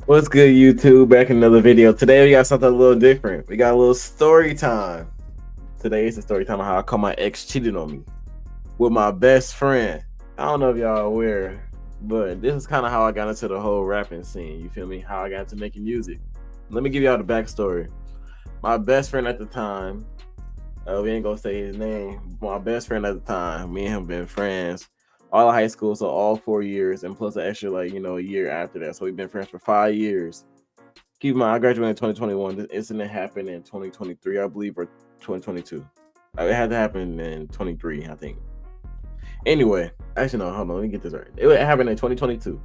What's good, YouTube? Back in another video. Today we got something a little different. We got a little story time. Today is the story time of how I caught my ex cheated on me with my best friend. I don't know if y'all aware, but this is kind of how I got into the whole rapping scene. You feel me? How I got into making music. Let me give y'all the backstory. My best friend at the time, we ain't gonna say his name. My best friend at the time, me and him been friends all of high school, so all 4 years, and plus an extra a year after that. So we've been friends for 5 years. Keep in mind, I graduated in 2021. This incident happened in 2023, I believe, or 2022. It had to happen in 23, I think. Anyway, actually, no, hold on. Let me get this right. It happened in 2022.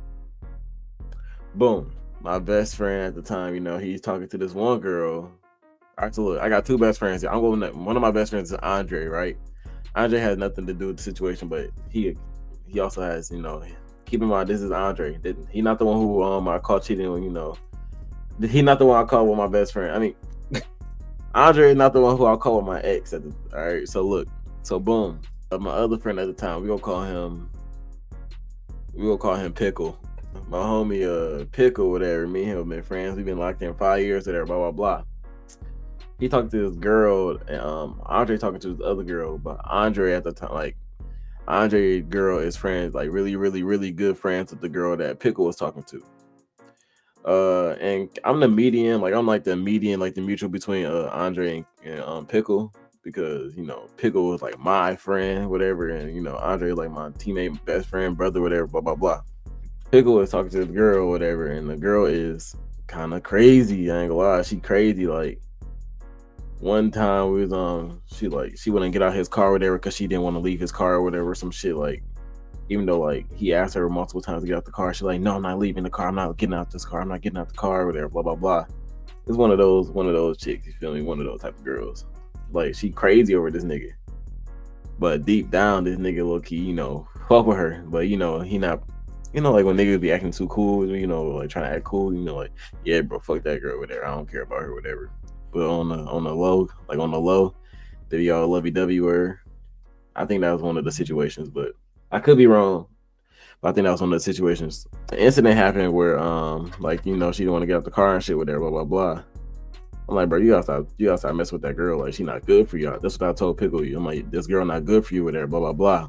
Boom. My best friend at the time, he's talking to this one girl. All right, so look, I got two best friends here. I'm going. One of my best friends is Andre, right? Andre has nothing to do with the situation, but he also has, keep in mind, this is Andre. He's not the one who I caught cheating on, He not the one I caught with my best friend. I mean, Andre is not the one who I caught with my ex. All right, so look, so boom. My other friend at the time, we gonna call him Pickle. My homie, Pickle, whatever. Me and him have been friends. We've been locked in 5 years, whatever. Blah blah blah. He talked to this girl, and Andre talking to this other girl, but Andre at the time, Andre girl is friends, really, really, really good friends with the girl that Pickle was talking to. And I'm the median, I'm the median, the mutual between Andre and Pickle, because Pickle was my friend, whatever, and Andre my teammate, best friend, brother, whatever, blah blah blah. Pickle was talking to the girl, whatever, and the girl is kind of crazy. I ain't gonna lie, she crazy. One time we was she wouldn't get out his car, whatever, because she didn't want to leave his car or whatever, some shit even though he asked her multiple times to get out the car, she's like, no, I'm not leaving the car. I'm not getting out this car. I'm not getting out the car, whatever, blah blah blah. It's one of those chicks. You feel me? One of those type of girls. She crazy over this nigga, but deep down, this nigga low key, fuck with her. But he not, when niggas be acting too cool, trying to act cool, yeah, bro, fuck that girl, whatever. I don't care about her, whatever. But on the low, that y'all lovey-dovey were. I think that was one of the situations, but I could be wrong. But I think that was one of the situations. The incident happened where she didn't want to get out the car and shit with her, blah blah blah. I'm like, bro, you gotta stop messing with that girl. She not good for y'all. That's what I told Pickle you. I'm like, this girl not good for you with her, blah blah blah.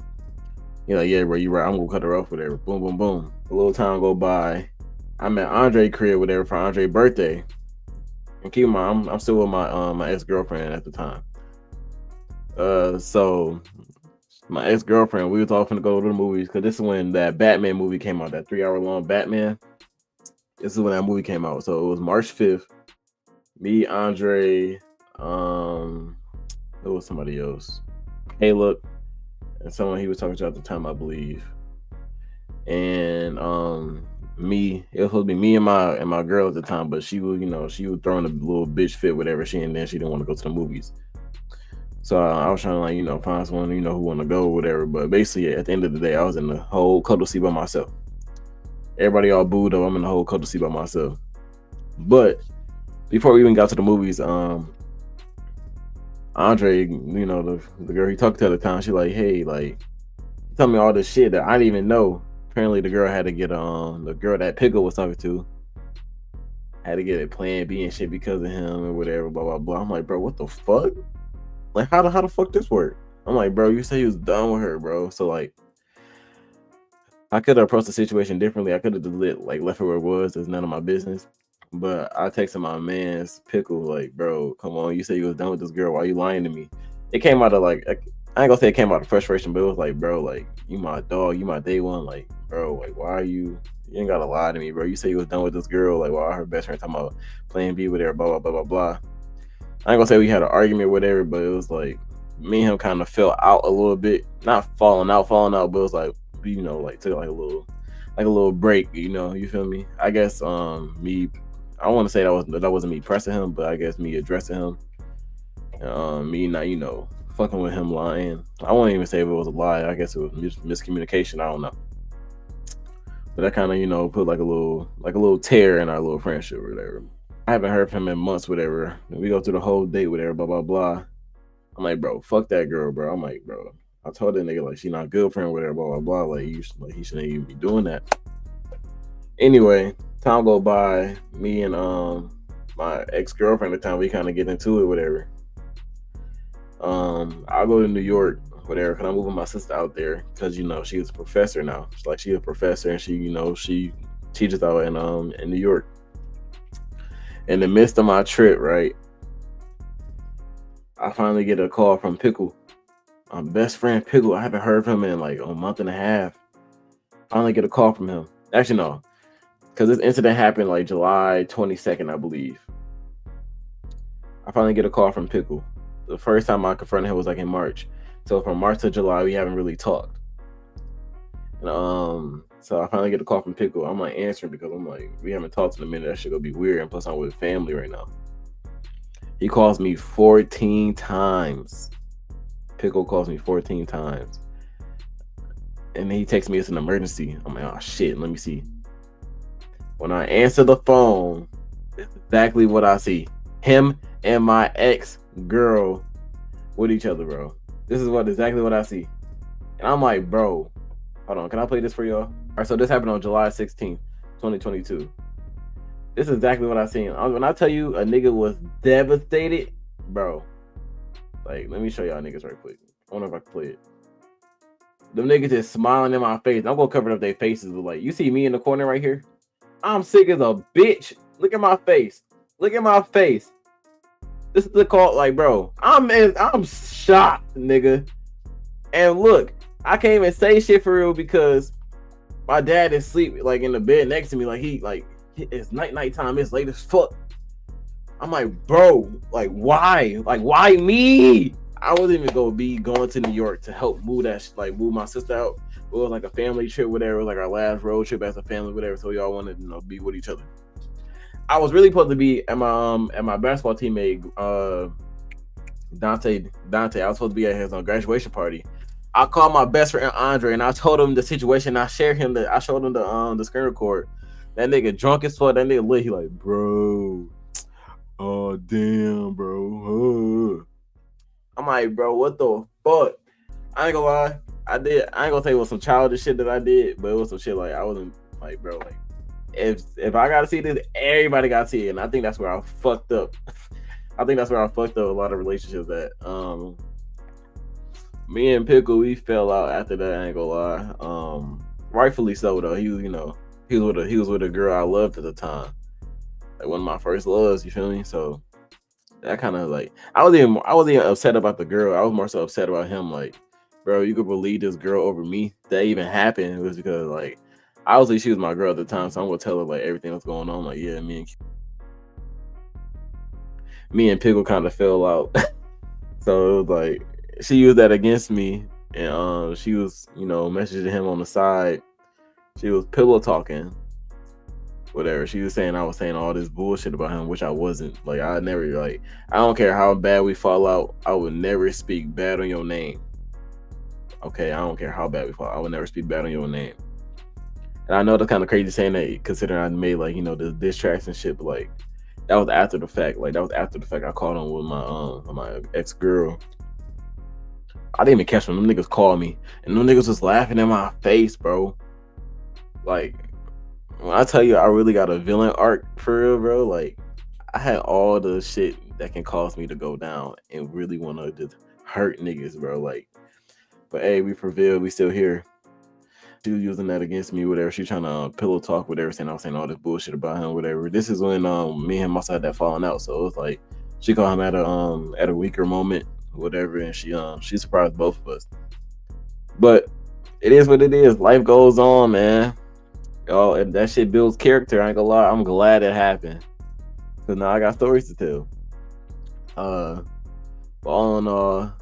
You're like, yeah, bro, you right. I'm gonna cut her off, whatever. Boom, boom, boom. A little time go by. I'm at Andre crib, whatever, for Andre's birthday. And keep in mind, I'm still with my ex-girlfriend at the time. So my ex-girlfriend, we was all finna go to the movies, because this is when that Batman movie came out, that 3-hour-long Batman. This is when that movie came out. So it was March 5th. Me, Andre, it was somebody else, Caleb, and someone he was talking to at the time, I believe. And me, it was supposed to be me and my girl at the time, but she was throwing a little bitch fit, whatever. She didn't want to go to the movies. So I was trying to find someone who want to go, whatever. But basically, at the end of the day, I was in the whole cuddle seat by myself. Everybody all booed up. I'm in the whole cuddle seat by myself. But before we even got to the movies, Andre, the girl he talked to at the time, she like, hey, tell me all this shit that I didn't even know. Apparently, the girl had to get the girl that Pickle was talking to had to get a plan B and shit because of him or whatever, blah blah blah. I'm like, bro, what the fuck? How the fuck this work? I'm like, bro, you say you was done with her, bro. So I could have approached the situation differently. I could have just left it where it was. It's none of my business. But I texted my man's Pickle, bro, come on, you say you was done with this girl. Why are you lying to me? It came out of I ain't gonna say it came out of frustration, but it was bro, you my dog, you my day one, bro, why are you ain't gotta lie to me, bro. You say you was done with this girl, why her best friend talking about playing B with her, blah blah blah blah blah. I ain't gonna say we had an argument, whatever, but it was me and him kind of fell out a little bit. Not falling out, but it was took a little break, you feel me? I guess me, I want to say that wasn't me pressing him, but I guess me addressing him. Me not, fucking with him lying. I won't even say if it was a lie. I guess it was miscommunication. I don't know. But that kind of, put a little tear in our little friendship or whatever. I haven't heard from him in months, whatever. We go through the whole date, whatever, blah, blah, blah. I'm like, bro, fuck that girl, bro. I'm like, bro, I told that nigga, she not good for him, whatever, blah, blah, blah. He shouldn't even be doing that. Anyway, time go by, me and my ex-girlfriend at the time, we kind of get into it, whatever. I'll go to New York, whatever, because I'm moving my sister out there because she's a professor now. It's like she's a professor and she teaches out in New York. In the midst of my trip, right, I finally get a call from Pickle. My best friend Pickle. I haven't heard from him in like a month and a half. Finally get a call from him. Actually, no, because this incident happened like July 22nd, I believe. I finally get a call from Pickle. The first time I confronted him was like in March. So from March to July, we haven't really talked. And so I finally get a call from Pickle. I'm like answering because I'm like, we haven't talked in a minute. That shit gonna be weird. And plus I'm with family right now. He calls me 14 times. Pickle calls me 14 times. And then he texts me it's an emergency. I'm like, oh shit, let me see. When I answer the phone, it's exactly what I see. Him and my ex-girl with each other, bro. This is exactly what I see. And I'm like, bro, hold on, can I play this for y'all? All right, so this happened on July 16th, 2022. This is exactly what I seen. When I tell you a nigga was devastated, bro, like, let me show y'all niggas right quick. I wonder if I can play it. Them niggas just smiling in my face. I'm gonna cover up their faces with like, you see me in the corner right here? I'm sick as a bitch. Look at my face. Look at my face. This is the call, like, bro. I'm shocked, nigga. And look, I can't even say shit for real because my dad is asleep, like in the bed next to me, like it's nighttime. It's late as fuck. I'm like, bro, like why? Like why me? I wasn't even gonna be going to New York to help move my sister out. It was like a family trip, whatever. It was like our last road trip as a family, whatever. So y'all wanted to be with each other. I was really supposed to be at my basketball teammate Dante. I was supposed to be at his graduation party. I called my best friend Andre and I told him the situation. I showed him the screen record. That nigga drunk as fuck. That nigga lit. He like, bro. Oh damn, bro. I'm like, bro, what the fuck? I ain't gonna lie. I ain't gonna say it was some childish shit that I did, but it was some shit like I wasn't like, bro, like if I gotta see this, everybody gotta see it. And I think that's where I fucked up. I think that's where I fucked up a lot of relationships at. Me and Pickle, we fell out after that, I ain't gonna lie. Rightfully so though. He was with a girl I loved at the time. Like one of my first loves, you feel me? So that kind of like I wasn't even upset about the girl. I was more so upset about him. Like, bro, you could believe this girl over me. That even happened. It was because like obviously she was my girl at the time, so I'm gonna tell her like everything that's going on. Like, yeah, me and Pickle kind of fell out. So it was like she used that against me, and she was messaging him on the side. She was pillow talking. Whatever. She was saying I was saying all this bullshit about him, which I wasn't. Like I never I don't care how bad we fall out, I would never speak bad on your name. Okay, I don't care how bad we fall, I would never speak bad on your name. And I know that's kind of crazy saying that considering I made like the diss tracks and shit, but like that was after the fact. Like that was after the fact. I called him with my ex-girl. I didn't even catch them. Them niggas called me and them niggas was laughing in my face, bro. Like when I tell you I really got a villain arc for real, bro, like I had all the shit that can cause me to go down and really want to just hurt niggas, bro. Like, but hey, we prevailed. We still here. She was using that against me, whatever. She trying to pillow talk, whatever, saying I was saying all this bullshit about him, whatever. This is when me and him also had that falling out. So it was like she called him at a weaker moment, whatever, and she surprised both of us. But it is what it is. Life goes on, man. Oh, and that shit builds character. I ain't gonna lie. I'm glad it happened. Cause now I got stories to tell. But all in all,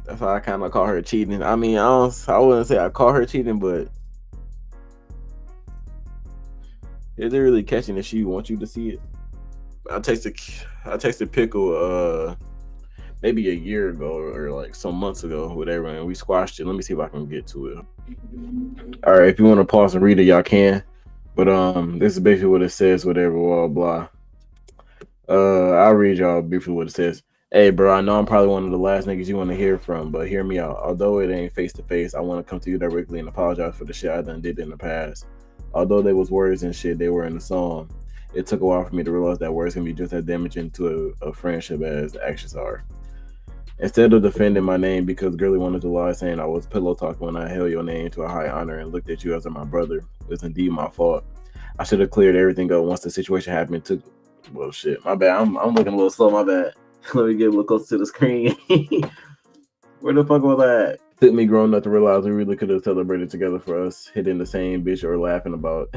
that's how I kind of call her cheating. I mean, I wouldn't say I call her cheating, but is it really catching if she wants you to see it? I texted Pickle maybe a year ago or like some months ago, whatever, and we squashed it. Let me see if I can get to it. All right, if you want to pause and read it, y'all can. But this is basically what it says, whatever, blah blah. I'll read y'all briefly what it says. Hey, bro, I know I'm probably one of the last niggas you want to hear from, but hear me out. Although it ain't face to face, I want to come to you directly and apologize for the shit I done did in the past. Although they was words and shit, they were in the song. It took a while for me to realize that words can be just as damaging to a friendship as actions are. Instead of defending my name because Girly wanted to lie saying I was pillow talking when I held your name to a high honor and looked at you as my brother, it was indeed my fault. I should have cleared everything up once the situation happened. Well, shit, my bad. I'm looking a little slow. My bad. Let me get a little closer to the screen. Where the fuck was I at? Took me growing up to realize we really could have celebrated together for us hitting the same bitch or laughing about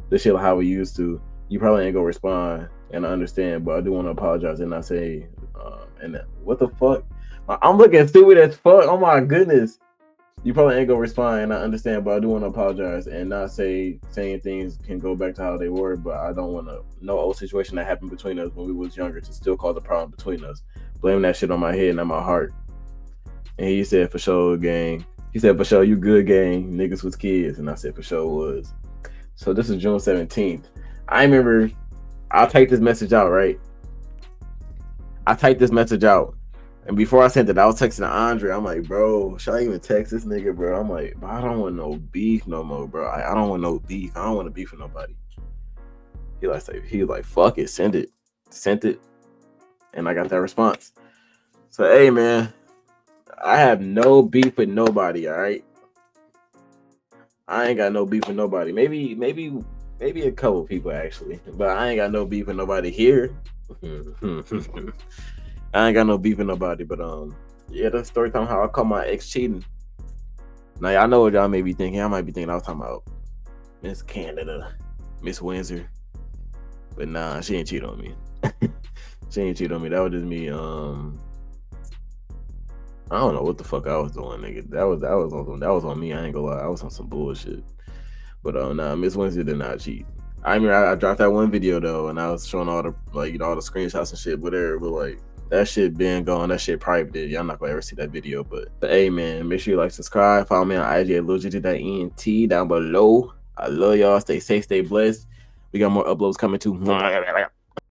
the shit how we used to. You probably ain't gonna respond, and I understand, but I do want to apologize and not say, what the fuck? I'm looking stupid as fuck. Oh my goodness. You probably ain't gonna respond, and I understand, but I do want to apologize and not saying things can go back to how they were, but I don't want to no old situation that happened between us when we was younger to still cause a problem between us. Blame that shit on my head, not my heart. And he said, for sure, gang. He said, for sure, you good, gang. Niggas was kids. And I said, for sure was. So this is June 17th. I remember, I'll type this message out, right? I typed this message out. And before I sent it, I was texting Andre. I'm like, bro, should I even text this nigga, bro? I'm like, bro, I don't want no beef no more, bro. I don't want no beef. I don't want to beef with nobody. He was like, fuck it, send it. Sent it. And I got that response. So, hey, man. I have no beef with nobody, all right? I ain't got no beef with nobody. Maybe a couple people actually, but I ain't got no beef with nobody here. I ain't got no beef with nobody, but yeah, that's story time how I caught my ex cheating. Now y'all know what y'all may be thinking. I might be thinking I was talking about Miss Canada, Miss Windsor, but nah, she ain't cheat on me. She ain't cheat on me. That was just me. I don't know what the fuck I was doing, nigga. That was on me. I ain't gonna lie. I was on some bullshit. But nah, Miss Wednesday did not cheat. I mean, I dropped that one video though, and I was showing all the all the screenshots and shit. Whatever, but like that shit been gone. That shit private. Y'all not gonna ever see that video. But hey, man, make sure you like, subscribe, follow me on IG at LilJT.ENT down below. I love y'all. Stay safe, stay blessed. We got more uploads coming too.